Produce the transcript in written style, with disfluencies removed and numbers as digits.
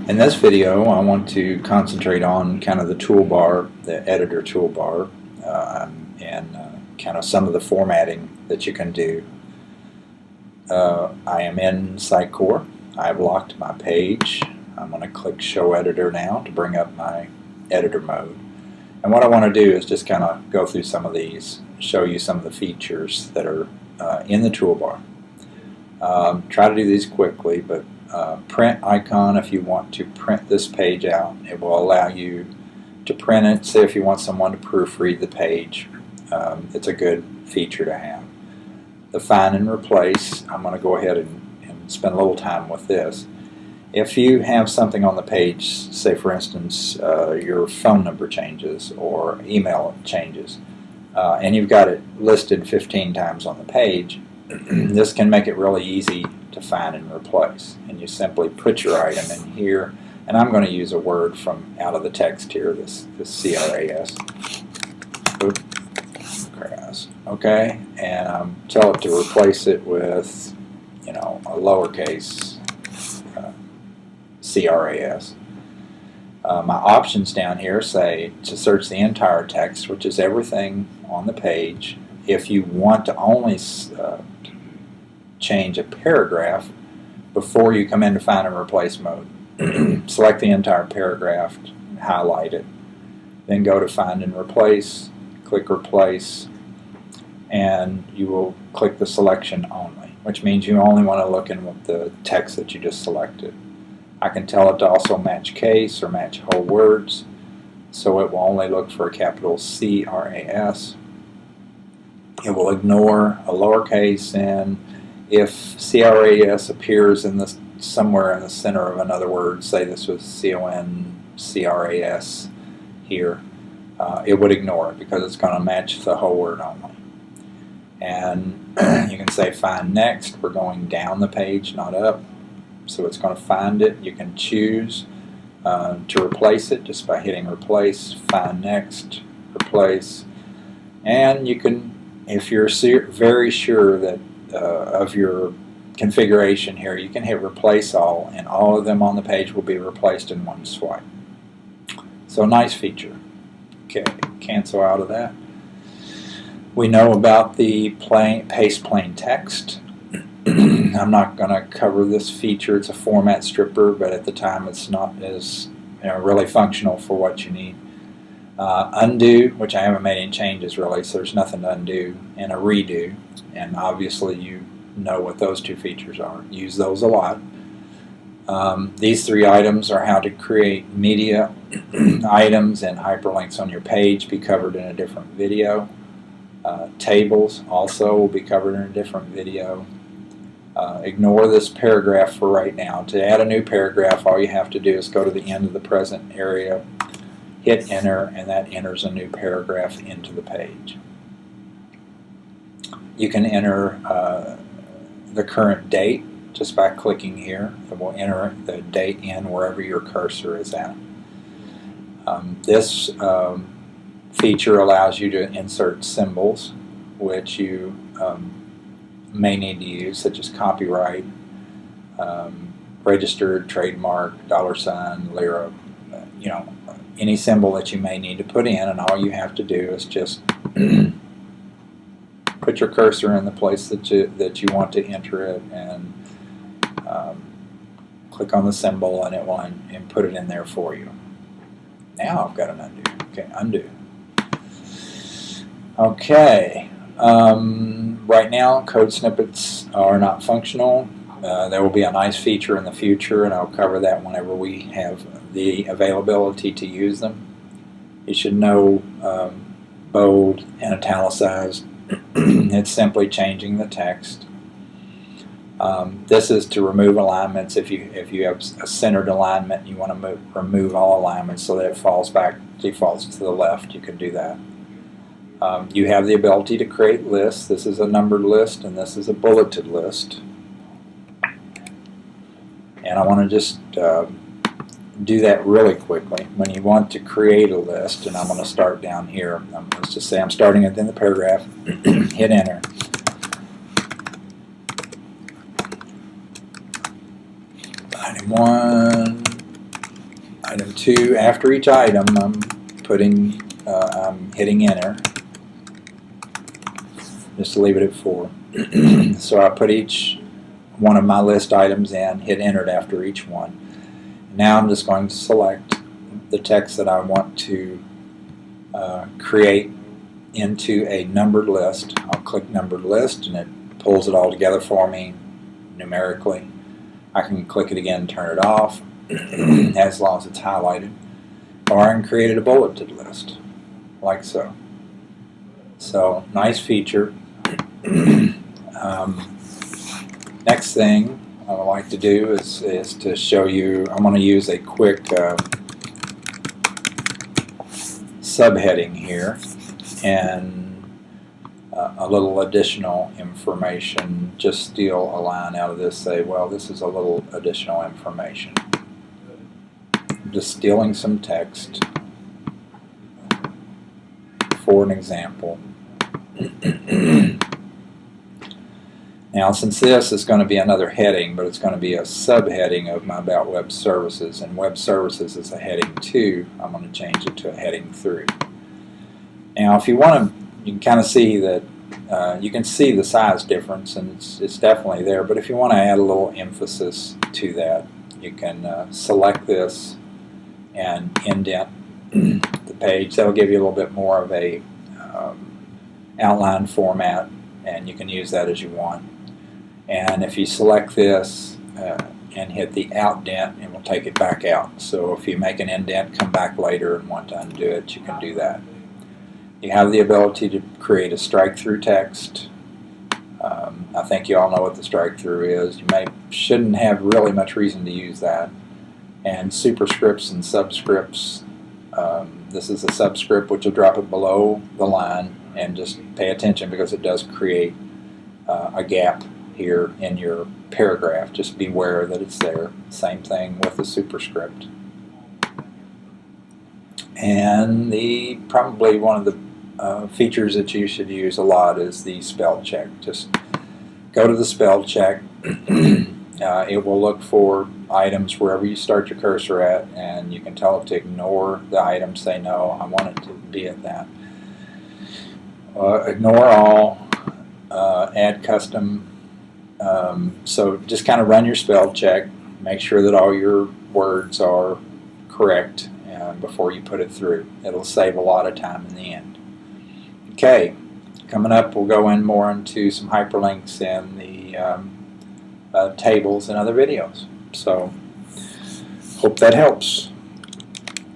In this video, I want to concentrate on kind of the toolbar, the editor toolbar, and kind of some of the formatting that you can do. I am in Sitecore. I've locked my page. I'm going to click Show Editor now to bring up my editor mode. And what I want to do is just kind of go through some of these, show you some of the features that are in the toolbar. Try to do these quickly, but print icon, if you want to print this page out, it will allow you to print it. Say if you want someone to proofread the page, it's a good feature to have. The find and replace, I'm going to go ahead and spend a little time with this. If you have something on the page, say for instance your phone number changes or email changes, and you've got it listed 15 times on the page, this can make it really easy to find and replace. And you simply put your item in here, and I'm going to use a word from out of the text here, this CRAS. Okay, and tell it to replace it with, a lowercase CRAS. My options down here say to search the entire text, which is everything on the page. If you want to only change a paragraph before you come into find and replace mode, select the entire paragraph, highlight it, then go to find and replace, click replace, and you will click the selection only, which means you only want to look in with the text that you just selected. I can tell it to also match case or match whole words, so it will only look for a capital CRAS. It will ignore a lowercase, and if CRAS appears in this somewhere in the center of another word, say this was CONCRAS here, it would ignore it because it's going to match the whole word only. And you can say find next. We're going down the page, not up, so it's going to find it. You can choose to replace it just by hitting replace, find next, replace, and you can, if you're very sure that of your configuration here, you can hit replace all, and all of them on the page will be replaced in one swipe. So nice feature. Okay, cancel out of that. We know about the paste plain text. I'm not going to cover this feature. It's a format stripper, but at the time it's not as really functional for what you need. Undo, which I haven't made any changes really, so there's nothing to undo, and a redo, and obviously you know what those two features are. Use those a lot. These three items are how to create media items and hyperlinks on your page, be covered in a different video. Tables also will be covered in a different video. Ignore this paragraph for right now. To add a new paragraph, all you have to do is go to the end of the present area, hit enter, and that enters a new paragraph into the page. You can enter the current date just by clicking here. It will enter the date in wherever your cursor is at. This feature allows you to insert symbols, which you may need to use, such as copyright, registered, trademark, $, lira, any symbol that you may need to put in, and all you have to do is just put your cursor in the place that you want to enter it, and click on the symbol, and it will put it in there for you. Now I've got an undo. Okay, undo. Okay. Right now, code snippets are not functional. There will be a nice feature in the future, and I'll cover that whenever we have the availability to use them. You should know bold and italicized. It's simply changing the text. This is to remove alignments. If you have a centered alignment and you want to remove all alignments so that it defaults to the left, you can do that. You have the ability to create lists. This is a numbered list, and this is a bulleted list. And I want to just do that really quickly. When you want to create a list, and I'm going to start down here. Let's just say I'm starting at the end of the paragraph. Hit enter. 91, to, after each item, I'm hitting enter. Just leave it at 4. So I put each one of my list items in, hit enter after each one. Now I'm just going to select the text that I want to create into a numbered list. I'll click numbered list and it pulls it all together for me numerically. I can click it again and turn it off as long as it's highlighted. Or I can create a bulleted list like so. So nice feature. Next thing I would like to do is to show you, I'm going to use a quick subheading here and a little additional information. Just steal a line out of this, say, well, this is a little additional information. I'm just stealing some text for an example. Now, since this is going to be another heading, but it's going to be a subheading of my About Web Services, and Web Services is a heading 2, I'm going to change it to a heading 3. Now, if you want to, you can kind of see that you can see the size difference, and it's definitely there. But if you want to add a little emphasis to that, you can select this and indent the page. That'll give you a little bit more of a outline format, and you can use that as you want. And if you select this and hit the outdent, it will take it back out. So if you make an indent, come back later and want to undo it, you can do that. You have the ability to create a strike-through text. I think you all know what the strike-through is. You shouldn't have really much reason to use that. And superscripts and subscripts. This is a subscript which will drop it below the line, and just pay attention because it does create a gap here in your paragraph. Just beware that it's there. Same thing with the superscript. And probably one of the features that you should use a lot is the spell check. Just go to the spell check. It will look for items wherever you start your cursor at, and you can tell it to ignore the item. Say, no, I want it to be at that. Ignore all, add custom. So just kind of run your spell check. Make sure that all your words are correct before you put it through. It'll save a lot of time in the end. Okay, coming up we'll go in more into some hyperlinks and the tables and other videos. So hope that helps.